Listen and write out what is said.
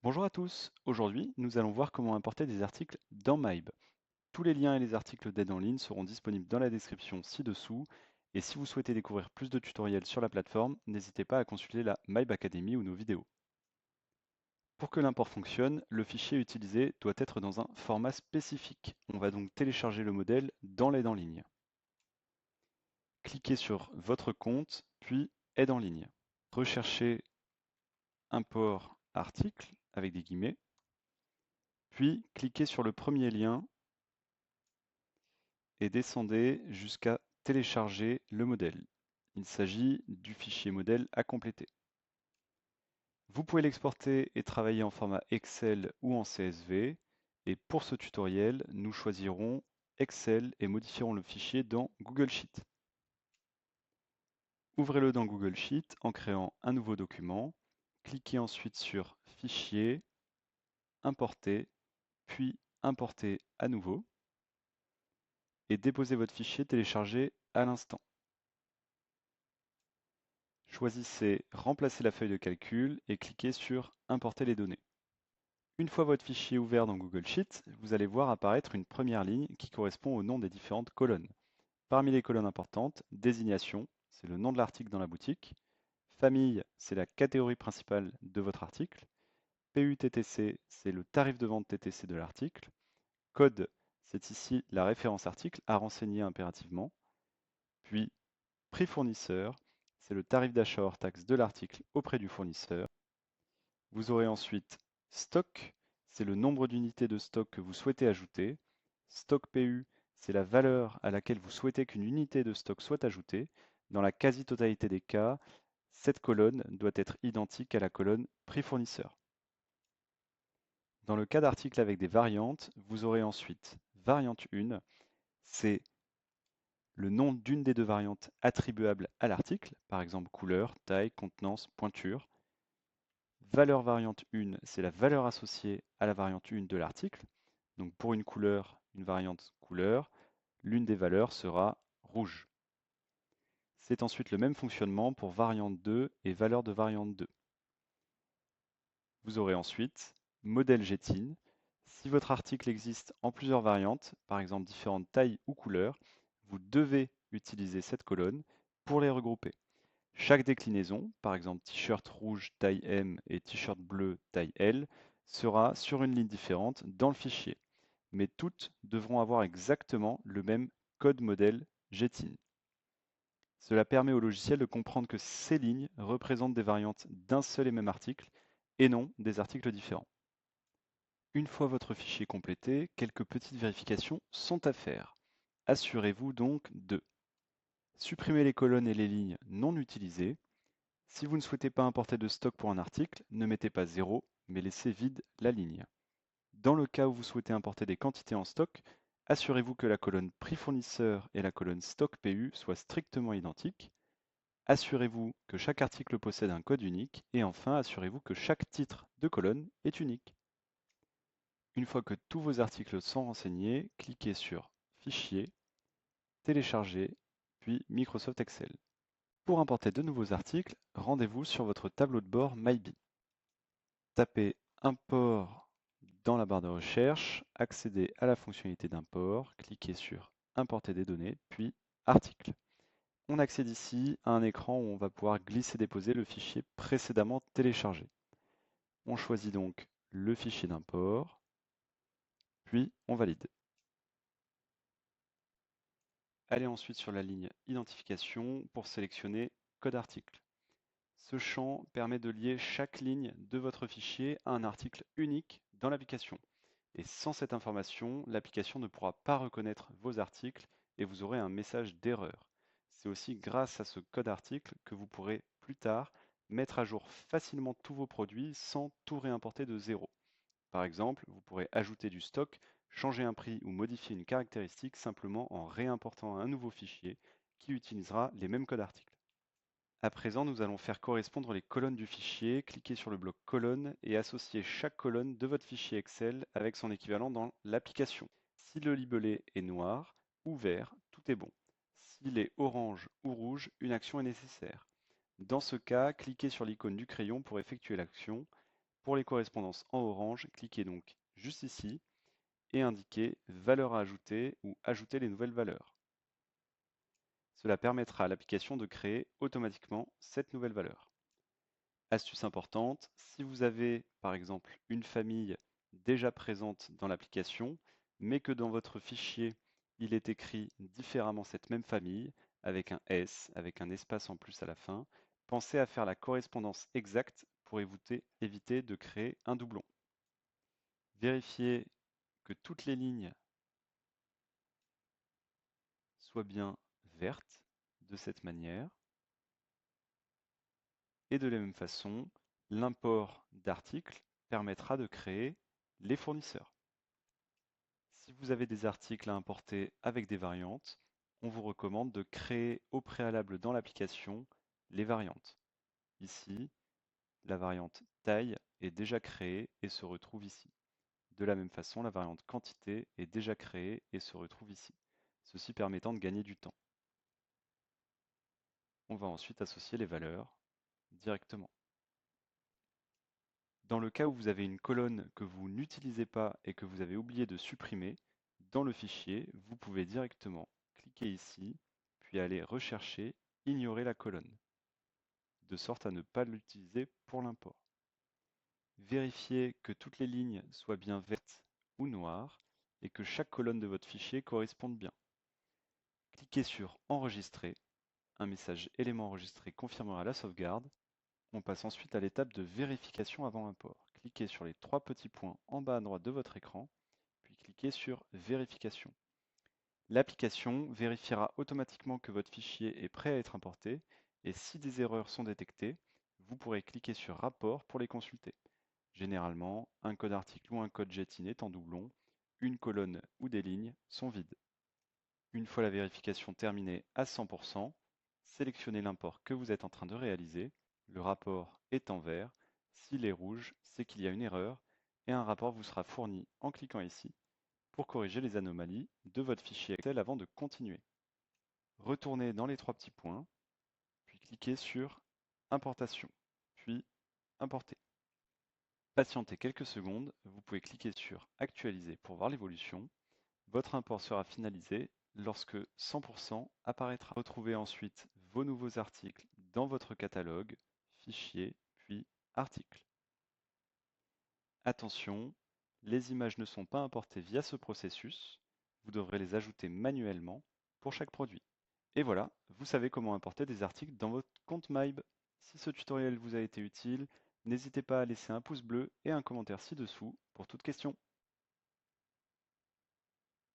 Bonjour à tous, aujourd'hui nous allons voir comment importer des articles dans Maib. Tous les liens et les articles d'aide en ligne seront disponibles dans la description ci-dessous et si vous souhaitez découvrir plus de tutoriels sur la plateforme, n'hésitez pas à consulter la Maib Academy ou nos vidéos. Pour que l'import fonctionne, le fichier utilisé doit être dans un format spécifique. On va donc télécharger le modèle dans l'aide en ligne. Cliquez sur votre compte, puis aide en ligne. Recherchez import article avec des guillemets, puis cliquez sur le premier lien et descendez jusqu'à télécharger le modèle. Il s'agit du fichier modèle à compléter. Vous pouvez l'exporter et travailler en format Excel ou en CSV. Et pour ce tutoriel, nous choisirons Excel et modifierons le fichier dans Google Sheet. Ouvrez-le dans Google Sheet en créant un nouveau document. Cliquez ensuite sur Fichier, Importer, puis Importer à nouveau. Et déposez votre fichier téléchargé à l'instant. Choisissez Remplacer la feuille de calcul et cliquez sur Importer les données. Une fois votre fichier ouvert dans Google Sheet, vous allez voir apparaître une première ligne qui correspond au nom des différentes colonnes. Parmi les colonnes importantes, Désignation, c'est le nom de l'article dans la boutique. Famille, c'est la catégorie principale de votre article. PUTTC, c'est le tarif de vente TTC de l'article. Code, c'est ici la référence article à renseigner impérativement. Puis, Prix fournisseur, c'est le tarif d'achat hors taxe de l'article auprès du fournisseur. Vous aurez ensuite stock, c'est le nombre d'unités de stock que vous souhaitez ajouter. Stock PU, c'est la valeur à laquelle vous souhaitez qu'une unité de stock soit ajoutée. Dans la quasi-totalité des cas, cette colonne doit être identique à la colonne prix fournisseur. Dans le cas d'articles avec des variantes, vous aurez ensuite variante 1, c'est le nom d'une des deux variantes attribuables à l'article, par exemple couleur, taille, contenance, pointure. Valeur variante 1, c'est la valeur associée à la variante 1 de l'article. Donc pour une couleur, une variante couleur, l'une des valeurs sera rouge. C'est ensuite le même fonctionnement pour variante 2 et valeur de variante 2. Vous aurez ensuite modèle GTIN. Si votre article existe en plusieurs variantes, par exemple différentes tailles ou couleurs, vous devez utiliser cette colonne pour les regrouper. Chaque déclinaison, par exemple t-shirt rouge taille M et t-shirt bleu taille L, sera sur une ligne différente dans le fichier, mais toutes devront avoir exactement le même code modèle GTIN. Cela permet au logiciel de comprendre que ces lignes représentent des variantes d'un seul et même article et non des articles différents. Une fois votre fichier complété, quelques petites vérifications sont à faire. Assurez-vous donc de supprimer les colonnes et les lignes non utilisées. Si vous ne souhaitez pas importer de stock pour un article, ne mettez pas 0, mais laissez vide la ligne. Dans le cas où vous souhaitez importer des quantités en stock, assurez-vous que la colonne prix fournisseur et la colonne stock PU soient strictement identiques. Assurez-vous que chaque article possède un code unique. Et enfin, assurez-vous que chaque titre de colonne est unique. Une fois que tous vos articles sont renseignés, cliquez sur Fichier, Télécharger, puis Microsoft Excel. Pour importer de nouveaux articles, rendez-vous sur votre tableau de bord MyBee. Tapez Import dans la barre de recherche, accédez à la fonctionnalité d'import, cliquez sur Importer des données, puis Articles. On accède ici à un écran où on va pouvoir glisser-déposer le fichier précédemment téléchargé. On choisit donc le fichier d'import, puis on valide. Allez ensuite sur la ligne Identification pour sélectionner Code article. Ce champ permet de lier chaque ligne de votre fichier à un article unique dans l'application. Et sans cette information, l'application ne pourra pas reconnaître vos articles et vous aurez un message d'erreur. C'est aussi grâce à ce code article que vous pourrez plus tard mettre à jour facilement tous vos produits sans tout réimporter de zéro. Par exemple, vous pourrez ajouter du stock, changer un prix ou modifier une caractéristique simplement en réimportant un nouveau fichier qui utilisera les mêmes codes articles. À présent, nous allons faire correspondre les colonnes du fichier. Cliquez sur le bloc colonne et associez chaque colonne de votre fichier Excel avec son équivalent dans l'application. Si le libellé est noir ou vert, tout est bon. S'il est orange ou rouge, une action est nécessaire. Dans ce cas, cliquez sur l'icône du crayon pour effectuer l'action. Pour les correspondances en orange, cliquez donc juste ici et indiquez valeur à ajouter ou ajouter les nouvelles valeurs. Cela permettra à l'application de créer automatiquement cette nouvelle valeur. Astuce importante, si vous avez par exemple une famille déjà présente dans l'application, mais que dans votre fichier, il est écrit différemment cette même famille, avec un S, avec un espace en plus à la fin, pensez à faire la correspondance exacte pour éviter de créer un doublon. Vérifiez que toutes les lignes soient bien vertes de cette manière. Et de la même façon, l'import d'articles permettra de créer les fournisseurs. Si vous avez des articles à importer avec des variantes, on vous recommande de créer au préalable dans l'application les variantes. Ici, la variante taille est déjà créée et se retrouve ici. De la même façon, la variante quantité est déjà créée et se retrouve ici, ceci permettant de gagner du temps. On va ensuite associer les valeurs directement. Dans le cas où vous avez une colonne que vous n'utilisez pas et que vous avez oublié de supprimer, dans le fichier, vous pouvez directement cliquer ici, puis aller rechercher Ignorer la colonne, de sorte à ne pas l'utiliser pour l'import. Vérifiez que toutes les lignes soient bien vertes ou noires et que chaque colonne de votre fichier corresponde bien. Cliquez sur Enregistrer, un message élément enregistré confirmera la sauvegarde. On passe ensuite à l'étape de vérification avant import. Cliquez sur les trois petits points en bas à droite de votre écran, puis cliquez sur Vérification. L'application vérifiera automatiquement que votre fichier est prêt à être importé et si des erreurs sont détectées, vous pourrez cliquer sur Rapport pour les consulter. Généralement, un code article ou un code Jettin est en doublon, une colonne ou des lignes sont vides. Une fois la vérification terminée à 100%, sélectionnez l'import que vous êtes en train de réaliser. Le rapport est en vert. S'il est rouge, c'est qu'il y a une erreur et un rapport vous sera fourni en cliquant ici pour corriger les anomalies de votre fichier Excel avant de continuer. Retournez dans les trois petits points, puis cliquez sur Importation, puis Importer. Patientez quelques secondes, vous pouvez cliquer sur Actualiser pour voir l'évolution. Votre import sera finalisé lorsque 100% apparaîtra. Retrouvez ensuite vos nouveaux articles dans votre catalogue, Fichier, puis Articles. Attention, les images ne sont pas importées via ce processus. Vous devrez les ajouter manuellement pour chaque produit. Et voilà, vous savez comment importer des articles dans votre compte Mybe. Si ce tutoriel vous a été utile, n'hésitez pas à laisser un pouce bleu et un commentaire ci-dessous pour toute question.